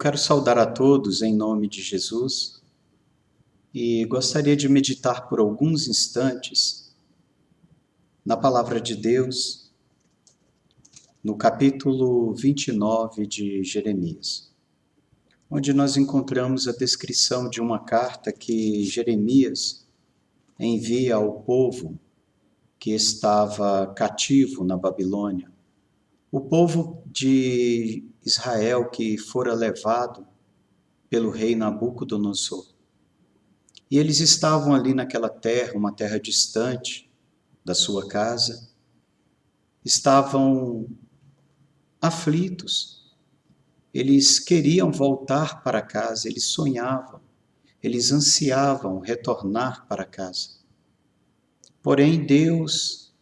Eu quero saudar a todos em nome de Jesus e gostaria de meditar por alguns instantes na Palavra de Deus, no capítulo 29 de Jeremias, onde nós encontramos a descrição de uma carta que Jeremias envia ao povo que estava cativo na Babilônia. O povo de Israel que fora levado pelo rei Nabucodonosor. E eles estavam ali naquela terra, uma terra distante da sua casa, estavam aflitos. Eles queriam voltar para casa, eles sonhavam, eles ansiavam retornar para casa. Porém, Deus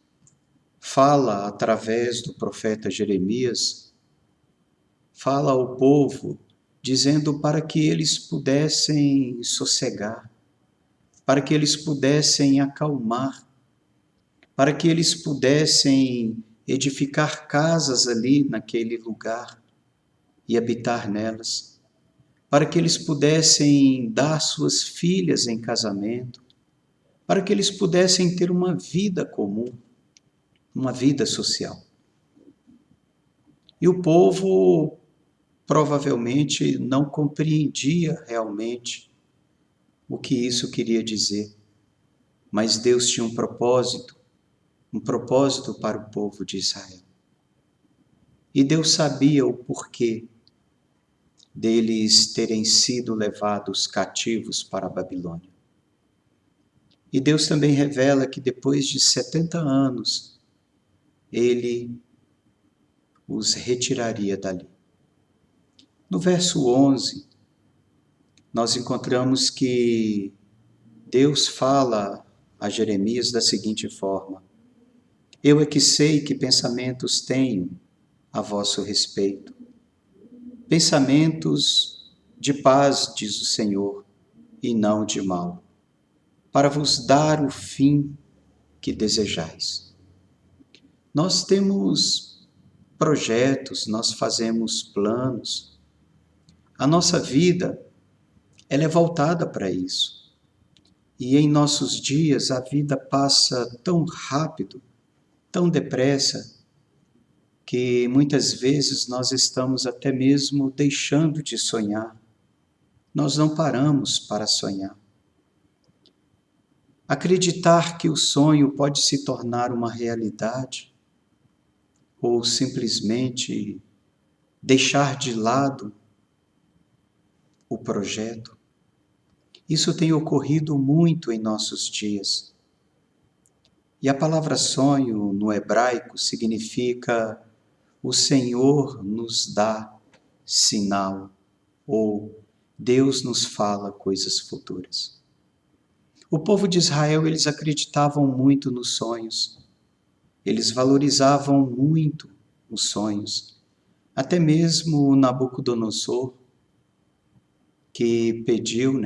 fala através do profeta Jeremias, fala ao povo, dizendo para que eles pudessem sossegar, para que eles pudessem acalmar, para que eles pudessem edificar casas ali naquele lugar e habitar nelas, para que eles pudessem dar suas filhas em casamento, para que eles pudessem ter uma vida comum, uma vida social. E o povo provavelmente não compreendia realmente o que isso queria dizer, mas Deus tinha um propósito para o povo de Israel. E Deus sabia o porquê deles terem sido levados cativos para a Babilônia. E Deus também revela que depois de 70 anos, Ele os retiraria dali. No verso 11, nós encontramos que Deus fala a Jeremias da seguinte forma: Eu é que sei que pensamentos tenho a vosso respeito. Pensamentos de paz, diz o Senhor, e não de mal, para vos dar o fim que desejais. Nós temos projetos, nós fazemos planos. A nossa vida, ela é voltada para isso. E em nossos dias a vida passa tão rápido, tão depressa, que muitas vezes nós estamos até mesmo deixando de sonhar. Nós não paramos para sonhar. Acreditar que o sonho pode se tornar uma realidade, ou simplesmente deixar de lado o projeto, isso tem ocorrido muito em nossos dias. E a palavra sonho no hebraico significa o Senhor nos dá sinal, ou Deus nos fala coisas futuras. O povo de Israel, eles acreditavam muito nos sonhos. Eles valorizavam muito os sonhos. Até mesmo Nabucodonosor, que pediu,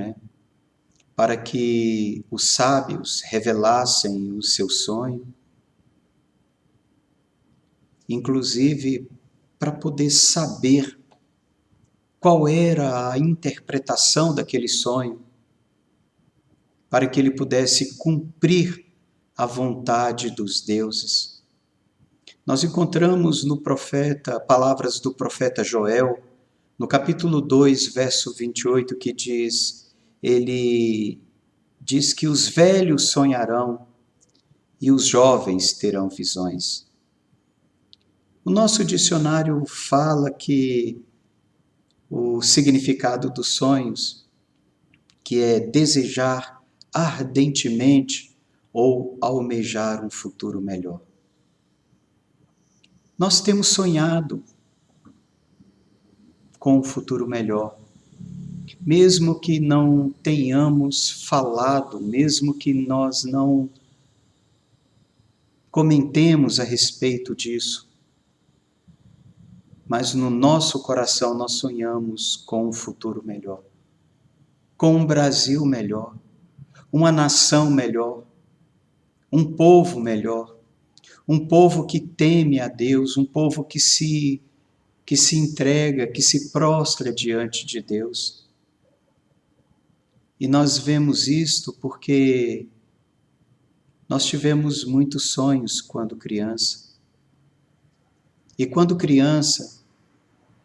para que os sábios revelassem o seu sonho, inclusive para poder saber qual era a interpretação daquele sonho, para que ele pudesse cumprir a vontade dos deuses. Nós encontramos no profeta, palavras do profeta Joel, no capítulo 2, verso 28, que ele diz que os velhos sonharão e os jovens terão visões. O nosso dicionário fala que o significado dos sonhos, que é desejar ardentemente ou almejar um futuro melhor. Nós temos sonhado com um futuro melhor, mesmo que não tenhamos falado, mesmo que nós não comentemos a respeito disso, mas no nosso coração nós sonhamos com um futuro melhor, com um Brasil melhor, uma nação melhor, um povo melhor, um povo que teme a Deus, um povo que se que se entrega, que se prostra diante de Deus. E nós vemos isto porque nós tivemos muitos sonhos quando criança. E quando criança,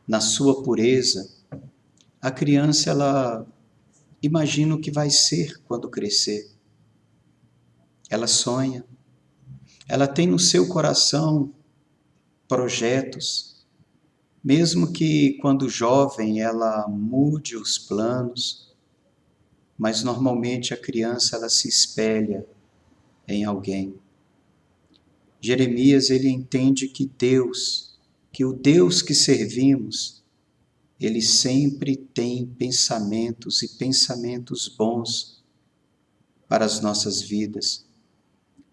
na sua pureza, a criança, ela imagina o que vai ser quando crescer. Ela sonha, ela tem no seu coração projetos, mesmo que quando jovem ela mude os planos, mas normalmente a criança ela se espelha em alguém. Jeremias, ele entende que o Deus que servimos, ele sempre tem pensamentos e pensamentos bons para as nossas vidas,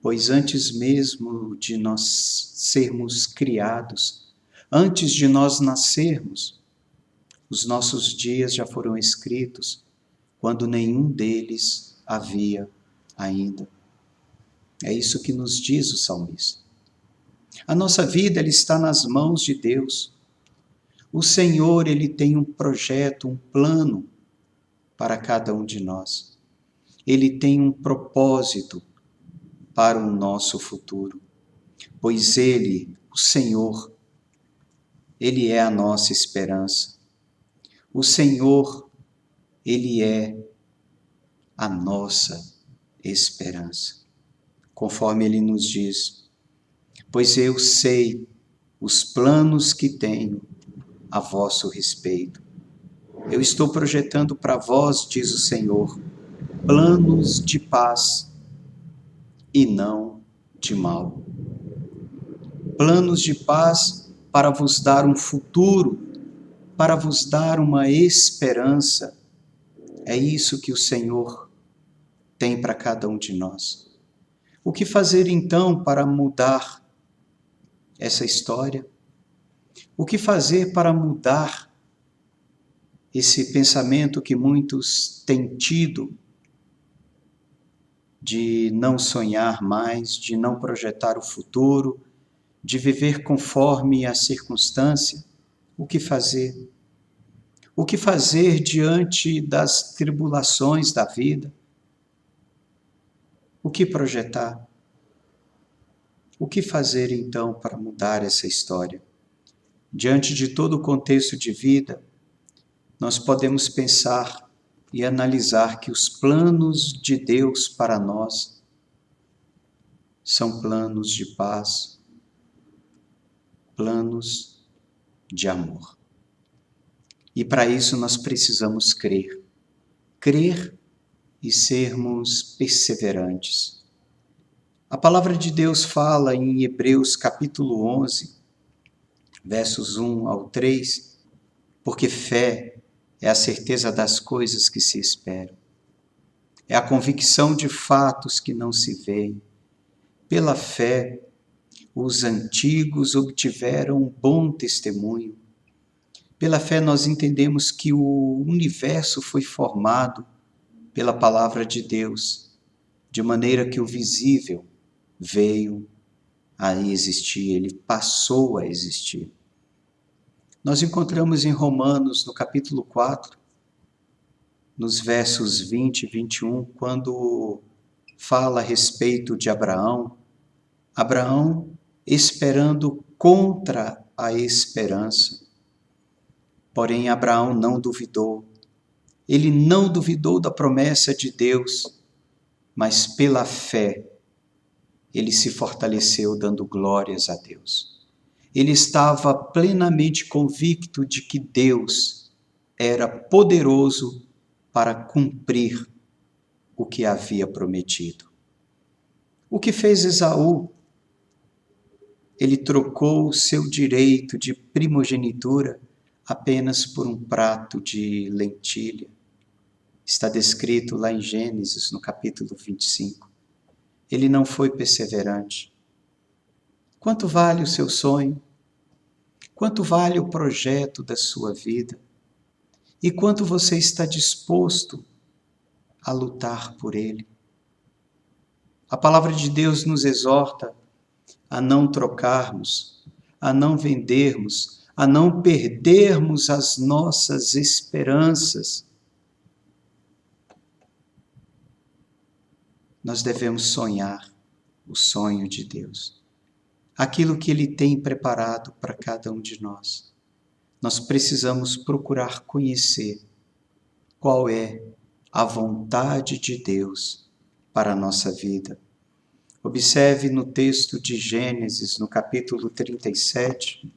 pois antes mesmo de nós sermos criados, antes de nós nascermos, os nossos dias já foram escritos, quando nenhum deles havia ainda. É isso que nos diz o salmista. A nossa vida, ela está nas mãos de Deus. O Senhor, ele tem um projeto, um plano para cada um de nós. Ele tem um propósito para o nosso futuro, pois Ele, o Senhor, Ele é a nossa esperança. O Senhor, Ele é a nossa esperança. Conforme Ele nos diz, pois eu sei os planos que tenho a vosso respeito. Eu estou projetando para vós, diz o Senhor, planos de paz e não de mal. Planos de paz para vos dar um futuro, para vos dar uma esperança. É isso que o Senhor tem para cada um de nós. O que fazer então para mudar essa história? O que fazer para mudar esse pensamento que muitos têm tido de não sonhar mais, de não projetar o futuro, de viver conforme a circunstância? O que fazer? O que fazer diante das tribulações da vida? O que projetar? O que fazer então para mudar essa história? Diante de todo o contexto de vida, nós podemos pensar e analisar que os planos de Deus para nós são planos de paz, planos de amor. E para isso nós precisamos crer. Crer e sermos perseverantes. A palavra de Deus fala em Hebreus capítulo 11, versos 1 ao 3, porque fé é a certeza das coisas que se esperam. É a convicção de fatos que não se veem. Pela fé, os antigos obtiveram um bom testemunho. Pela fé nós entendemos que o universo foi formado pela palavra de Deus, de maneira que o visível veio a existir, ele passou a existir. Nós encontramos em Romanos, no capítulo 4, nos versos 20 e 21, quando fala a respeito de Abraão, Abraão esperando contra a esperança. Porém, Abraão não duvidou. Ele não duvidou da promessa de Deus, mas pela fé, ele se fortaleceu dando glórias a Deus. Ele estava plenamente convicto de que Deus era poderoso para cumprir o que havia prometido. O que fez Esaú? Ele trocou o seu direito de primogenitura apenas por um prato de lentilha. Está descrito lá em Gênesis, no capítulo 25. Ele não foi perseverante. Quanto vale o seu sonho? Quanto vale o projeto da sua vida? E quanto você está disposto a lutar por ele? A palavra de Deus nos exorta a não trocarmos, a não vendermos, a não perdermos as nossas esperanças, nós devemos sonhar o sonho de Deus, aquilo que Ele tem preparado para cada um de nós. Nós precisamos procurar conhecer qual é a vontade de Deus para a nossa vida. Observe no texto de Gênesis, no capítulo 37,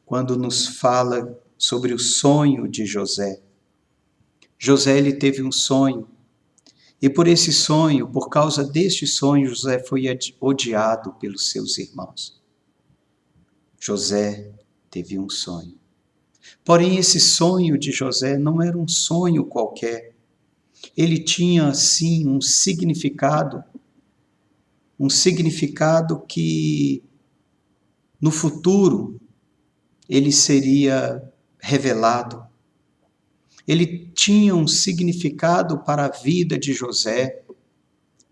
quando nos fala sobre o sonho de José. José, ele teve um sonho, e por esse sonho, por causa deste sonho, José foi odiado pelos seus irmãos. José teve um sonho. Porém, esse sonho de José não era um sonho qualquer. Ele tinha, sim, um significado que no futuro ele seria revelado. Ele tinha um significado para a vida de José,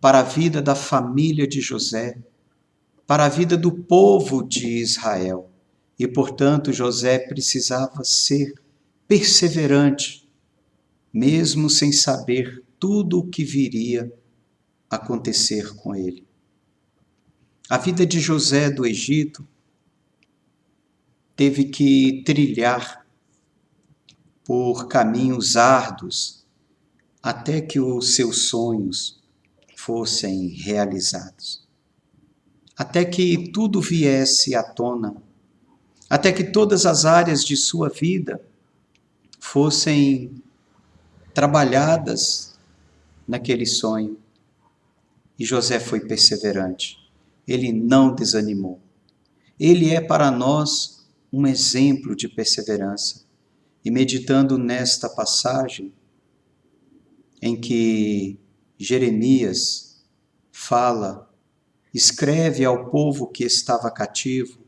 para a vida da família de José, para a vida do povo de Israel. E, portanto, José precisava ser perseverante, mesmo sem saber tudo o que viria a acontecer com ele. A vida de José do Egito teve que trilhar por caminhos árduos até que os seus sonhos fossem realizados. Até que tudo viesse à tona, até que todas as áreas de sua vida fossem trabalhadas naquele sonho. E José foi perseverante, ele não desanimou. Ele é para nós um exemplo de perseverança. E meditando nesta passagem em que Jeremias escreve ao povo que estava cativo,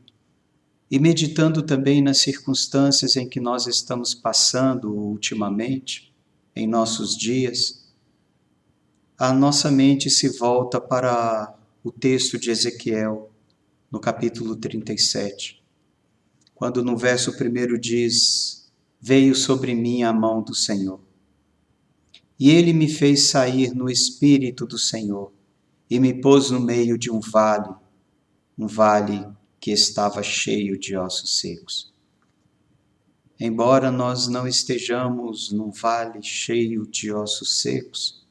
e meditando também nas circunstâncias em que nós estamos passando ultimamente, em nossos dias, a nossa mente se volta para o texto de Ezequiel, no capítulo 37, quando no verso 1 diz: veio sobre mim a mão do Senhor, e ele me fez sair no espírito do Senhor, e me pôs no meio de um vale que estava cheio de ossos secos. Embora nós não estejamos num vale cheio de ossos secos,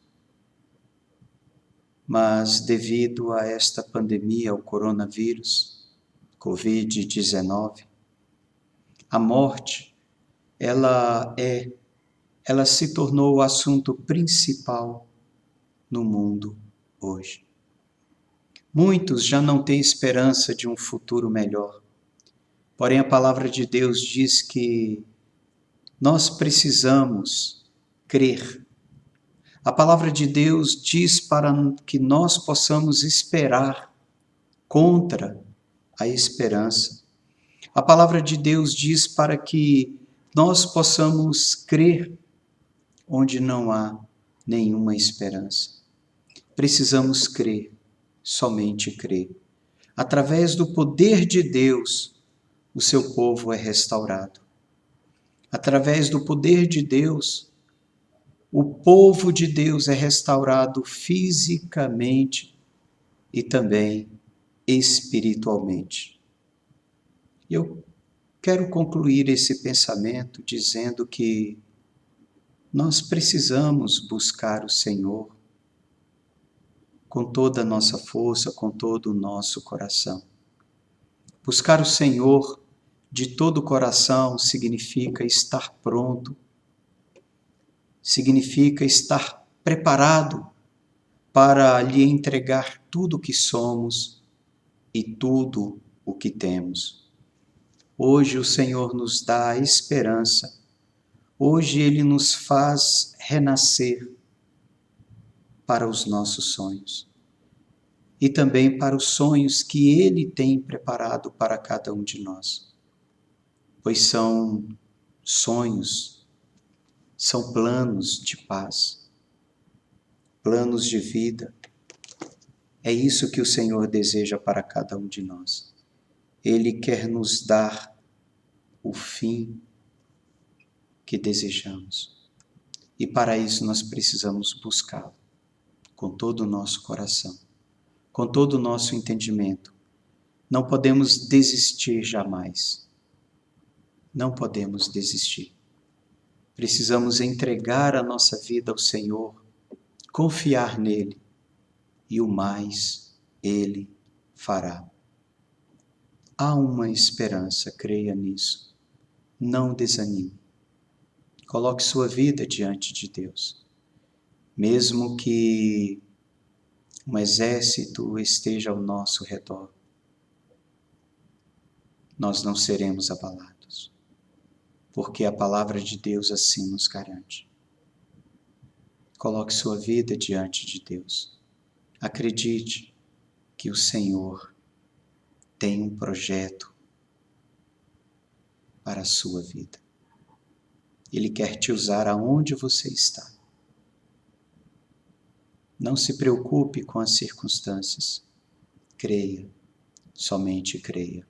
mas devido a esta pandemia, o coronavírus, Covid-19, a morte, ela se tornou o assunto principal no mundo hoje. Muitos já não têm esperança de um futuro melhor. Porém, a palavra de Deus diz que nós precisamos crer. A palavra de Deus diz para que nós possamos esperar contra a esperança. A palavra de Deus diz para que nós possamos crer onde não há nenhuma esperança. Precisamos crer, somente crer. Através do poder de Deus, o seu povo é restaurado. Através do poder de Deus, o povo de Deus é restaurado fisicamente e também espiritualmente. Eu quero concluir esse pensamento dizendo que nós precisamos buscar o Senhor com toda a nossa força, com todo o nosso coração. Buscar o Senhor de todo o coração significa estar pronto, significa estar preparado para lhe entregar tudo o que somos e tudo o que temos. Hoje o Senhor nos dá esperança, hoje Ele nos faz renascer para os nossos sonhos e também para os sonhos que Ele tem preparado para cada um de nós, pois são sonhos, são planos de paz, planos de vida. É isso que o Senhor deseja para cada um de nós. Ele quer nos dar o fim que desejamos. E para isso nós precisamos buscá-lo com todo o nosso coração, com todo o nosso entendimento. Não podemos desistir jamais. Não podemos desistir. Precisamos entregar a nossa vida ao Senhor, confiar nele, e o mais Ele fará. Há uma esperança, creia nisso. Não desanime. Coloque sua vida diante de Deus. Mesmo que um exército esteja ao nosso redor, nós não seremos abalados, porque a palavra de Deus assim nos garante. Coloque sua vida diante de Deus. Acredite que o Senhor tem um projeto para a sua vida. Ele quer te usar aonde você está. Não se preocupe com as circunstâncias. Creia, somente creia.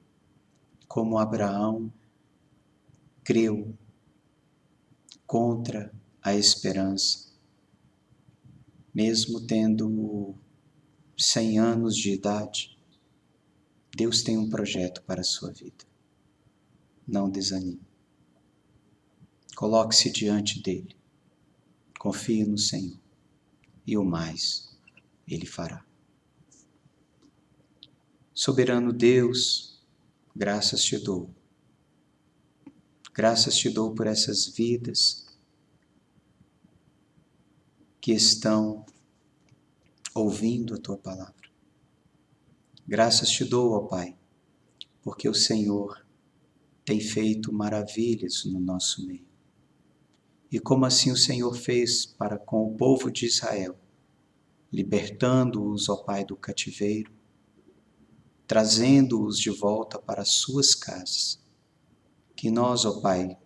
Como Abraão creu contra a esperança, mesmo tendo 100 anos de idade, Deus tem um projeto para a sua vida. Não desanime. Coloque-se diante dele. Confie no Senhor. E o mais Ele fará. Soberano Deus, graças te dou. Graças te dou por essas vidas que estão ouvindo a tua palavra. Graças te dou, ó Pai, porque o Senhor tem feito maravilhas no nosso meio. E como assim o Senhor fez para com o povo de Israel, libertando-os, ó Pai, do cativeiro, trazendo-os de volta para as suas casas, que nós, ó Pai,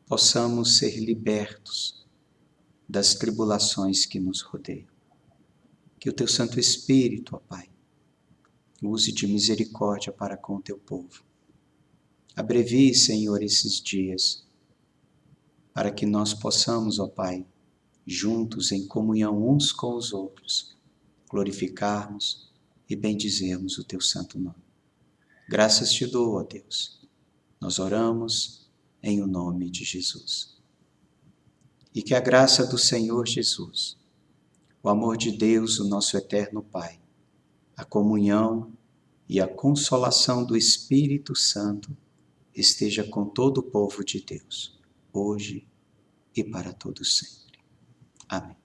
possamos ser libertos das tribulações que nos rodeiam. Que o teu Santo Espírito, ó Pai, use de misericórdia para com o teu povo. Abrevie, Senhor, esses dias, para que nós possamos, ó Pai, juntos em comunhão uns com os outros, glorificarmos e bendizermos o teu santo nome. Graças te dou, ó Deus. Nós oramos em o nome de Jesus. E que a graça do Senhor Jesus, o amor de Deus, o nosso eterno Pai, a comunhão e a consolação do Espírito Santo esteja com todo o povo de Deus, hoje e para todos sempre. Amém.